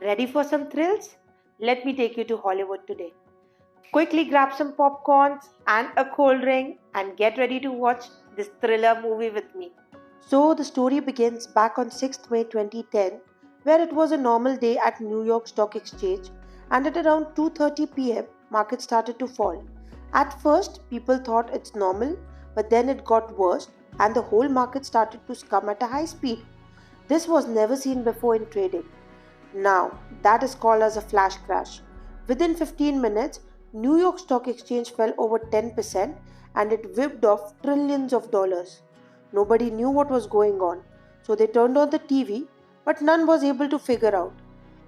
Ready for some thrills? Let me take you to Hollywood today. Quickly grab some popcorns and a cold drink and get ready to watch this thriller movie with me. So, the story begins back on 6th May 2010, where it was a normal day at New York Stock Exchange, and at around 2:30 pm, market started to fall. At first, people thought it's normal, but then it got worse and the whole market started to scum at a high speed. This was never seen before in trading. Now, that is called as a flash crash. Within 15 minutes, New York Stock Exchange fell over 10% and it whipped off trillions of dollars. Nobody knew what was going on, so they turned on the TV, but none was able to figure out.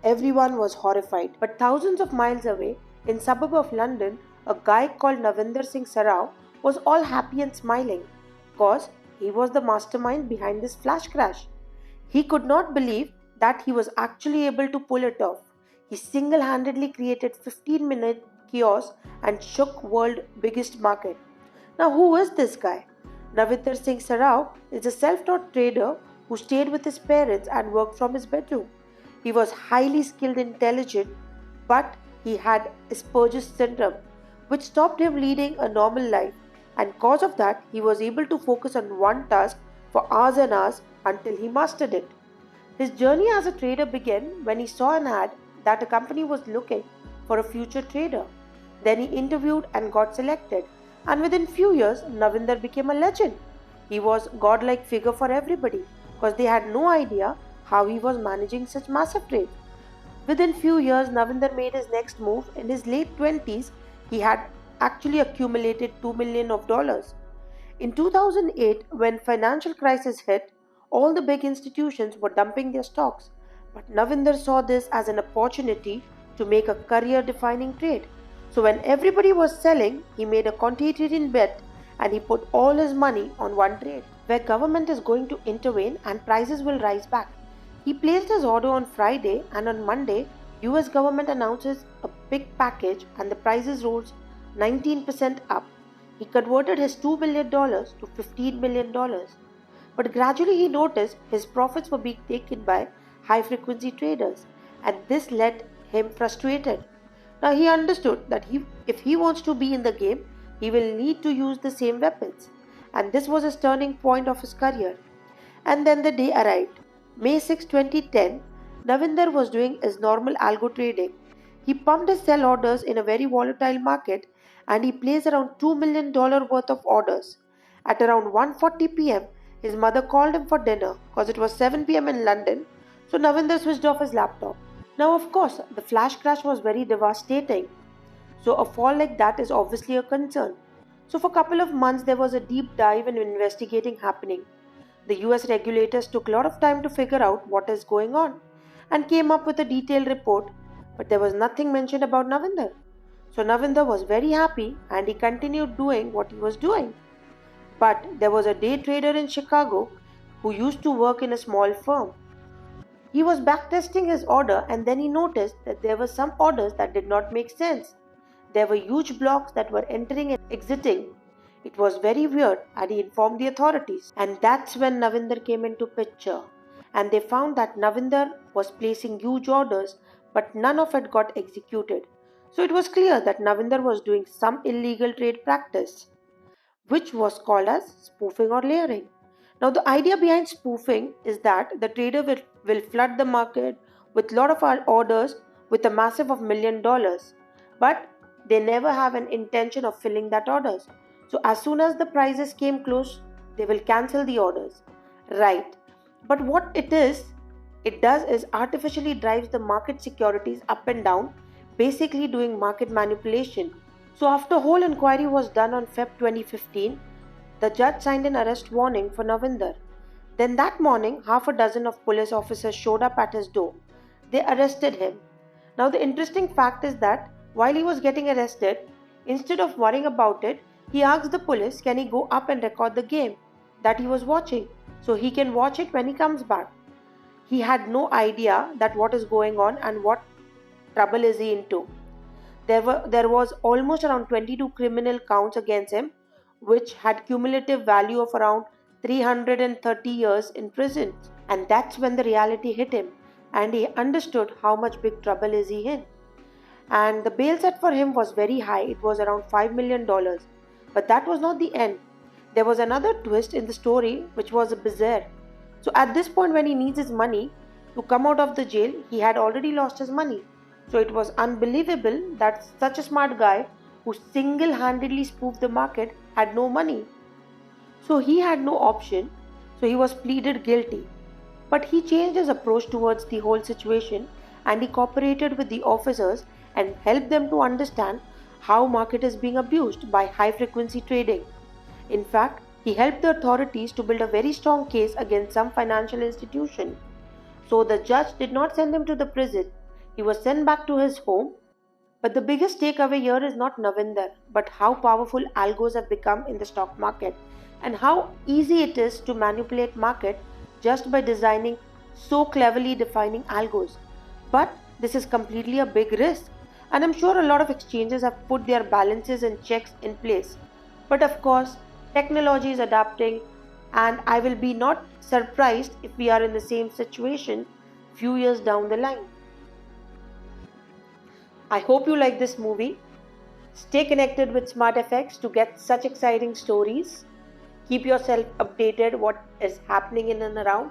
Everyone was horrified. But thousands of miles away, in suburb of London, a guy called Navinder Singh Sarao was all happy and smiling, cause he was the mastermind behind this flash crash. He could not believe that he was actually able to pull it off. He single-handedly created 15-minute chaos and shook world's biggest market. Now who is this guy? Navinder Singh Sarao is a self-taught trader who stayed with his parents and worked from his bedroom. He was highly skilled and intelligent, but he had Asperger's syndrome, which stopped him leading a normal life, and cause of that he was able to focus on one task for hours and hours until he mastered it. His journey as a trader began when he saw an ad that a company was looking for a future trader. Then he interviewed and got selected, and within few years Navinder became a legend. He was a godlike figure for everybody because they had no idea how he was managing such massive trade. Within few years Navinder made his next move. In his late 20s, he had actually accumulated $2 million. In 2008, when financial crisis hit, all the big institutions were dumping their stocks, but Navinder saw this as an opportunity to make a career-defining trade. So when everybody was selling, he made a contrarian bet and he put all his money on one trade, where government is going to intervene and prices will rise back. He placed his order on Friday, and on Monday, US government announces a big package and the prices rose 19% up. He converted his $2 million to $15 million. But gradually he noticed his profits were being taken by high-frequency traders, and this led him frustrated. Now he understood that if he wants to be in the game, he will need to use the same weapons, and this was his turning point of his career. And then the day arrived. May 6, 2010, Navinder was doing his normal algo trading. He pumped his sell orders in a very volatile market, and he placed around $2 million worth of orders. At around 1:40 pm, his mother called him for dinner because it was 7 pm in London, so Navinder switched off his laptop. Now, of course, the flash crash was very devastating, so a fall like that is obviously a concern. So, for a couple of months, there was a deep dive and investigating happening. The US regulators took a lot of time to figure out what is going on and came up with a detailed report, but there was nothing mentioned about Navinder. So, Navinder was very happy and he continued doing what he was doing. But there was a day trader in Chicago who used to work in a small firm. He was backtesting his order, and then he noticed that there were some orders that did not make sense. There were huge blocks that were entering and exiting. It was very weird, and he informed the authorities. And that's when Navinder came into picture. And they found that Navinder was placing huge orders, but none of it got executed. So it was clear that Navinder was doing some illegal trade practice, which was called as spoofing or layering. Now, the idea behind spoofing is that the trader will flood the market with a lot of our orders with a massive of $1 million, but they never have an intention of filling that orders. So as soon as the prices came close, they will cancel the orders. Right. But what it does is artificially drives the market securities up and down, basically doing market manipulation. So after a whole inquiry was done on Feb 2015, the judge signed an arrest warning for Navinder. Then that morning, half a dozen of police officers showed up at his door. They arrested him. Now the interesting fact is that while he was getting arrested, instead of worrying about it, he asked the police can he go up and record the game that he was watching so he can watch it when he comes back. He had no idea that what is going on and what trouble is he into. There was almost around 22 criminal counts against him, which had cumulative value of around 330 years in prison. And that's when the reality hit him. and he understood how much big trouble is he in. And the bail set for him was very high, it was around $5 million. But that was not the end. There was another twist in the story which was bizarre. So at this point, when he needs his money to come out of the jail, he had already lost his money. So it was unbelievable that such a smart guy who single handedly spoofed the market had no money. So he had no option, so he was pleaded guilty. But he changed his approach towards the whole situation and he cooperated with the officers and helped them to understand how market is being abused by high frequency trading. In fact, he helped the authorities to build a very strong case against some financial institution. So the judge did not send him to the prison. He was sent back to his home. But the biggest takeaway here is not Navinder, but how powerful algos have become in the stock market and how easy it is to manipulate market just by designing so cleverly defining algos. But this is completely a big risk, and I'm sure a lot of exchanges have put their balances and checks in place. But of course, technology is adapting, and I will be not surprised if we are in the same situation few years down the line. I hope you like this movie. Stay connected with SmartFX to get such exciting stories. Keep yourself updated what is happening in and around.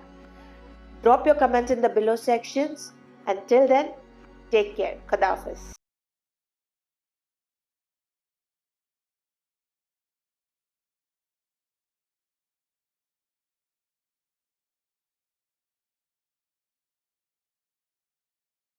Drop your comments in the below sections. Until then, take care. Khadafis.